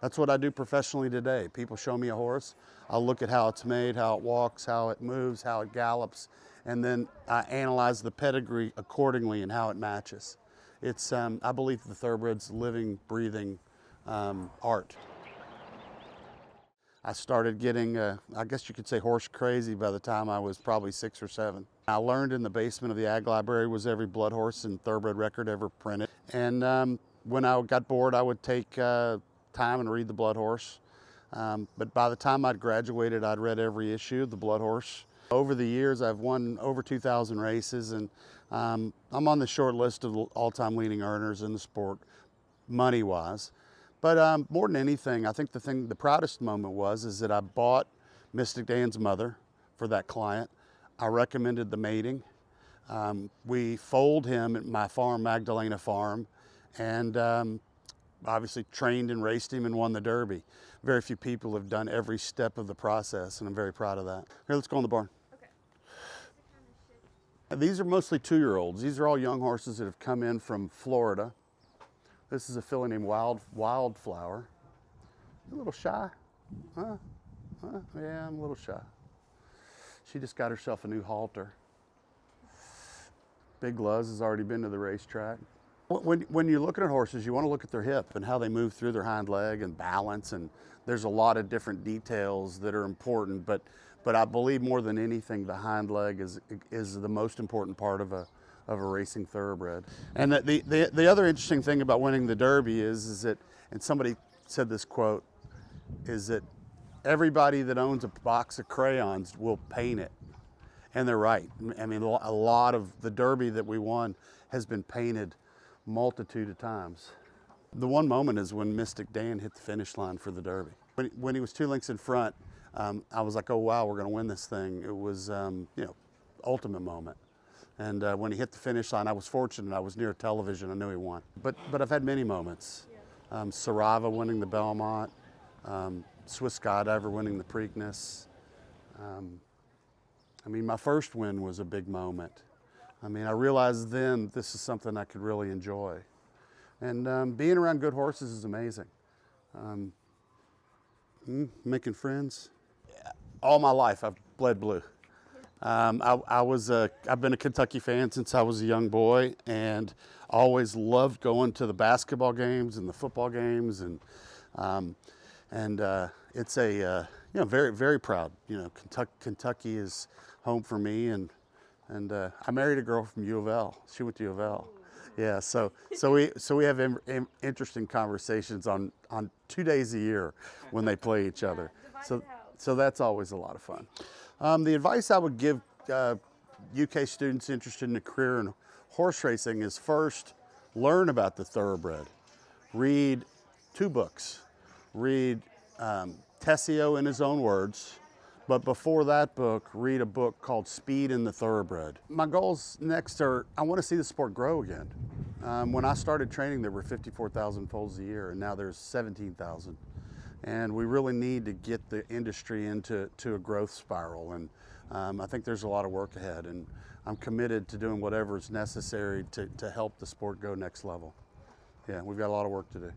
That's what I do professionally today. People show me a horse, I'll look at how it's made, how it walks, how it moves, how it gallops, and then I analyze the pedigree accordingly and how it matches. It's, I believe the thoroughbred's living, breathing art. I started getting, I guess you could say, horse crazy by the time I was probably 6 or 7. I learned in the basement of the Ag Library was every blood horse and thoroughbred record ever printed. And when I got bored, I would take time and read the blood horse. But by the time I'd graduated, I'd read every issue of the blood horse. Over the years, I've won over 2,000 races, and I'm on the short list of all-time leading earners in the sport, money-wise. But more than anything, I think the proudest moment is that I bought Mystik Dan's mother for that client. I recommended the mating. We foaled him at my farm, Magdalena Farm, and obviously trained and raced him and won the Derby. Very few people have done every step of the process, and I'm very proud of that. Here, let's go in the barn. Okay. These are mostly 2-year-olds. These are all young horses that have come in from Florida. This is a filly named Wildflower. You a little shy? Huh? Yeah, I'm a little shy. She just got herself a new halter. Big Luz has already been to the racetrack. When you're looking at horses, you want to look at their hip and how they move through their hind leg and balance, and there's a lot of different details that are important, but I believe more than anything the hind leg is the most important part of a racing thoroughbred. And the other interesting thing about winning the Derby is that, and somebody said this quote, is that everybody that owns a box of crayons will paint it. And they're right. I mean, a lot of the Derby that we won has been painted multitude of times. The one moment is when Mystik Dan hit the finish line for the Derby. When he was 2 lengths in front, I was like, oh wow, we're gonna win this thing. It was, you know, ultimate moment. And when he hit the finish line, I was fortunate. I was near television. I knew he won. But I've had many moments. Sarava winning the Belmont, Swiss Skydiver winning the Preakness. I mean, my first win was a big moment. I mean, I realized then this is something I could really enjoy. And being around good horses is amazing. Making friends. All my life, I've bled blue. I've been a Kentucky fan since I was a young boy, and always loved going to the basketball games and the football games, and it's a you know, very, very proud. You know, Kentucky is home for me, and I married a girl from U of L. She went to U of L. Yeah, so we have interesting conversations on 2 days a year when they play each other. So that's always a lot of fun. The advice I would give UK students interested in a career in horse racing is, first, learn about the thoroughbred. Read 2 books. Read Tessio in his own words, but before that book, read a book called Speed in the Thoroughbred. My goals next are, I want to see the sport grow again. When I started training, there were 54,000 foals a year, and now there's 17,000. And we really need to get the industry into a growth spiral. And I think there's a lot of work ahead, and I'm committed to doing whatever is necessary to help the sport go next level. Yeah, we've got a lot of work to do.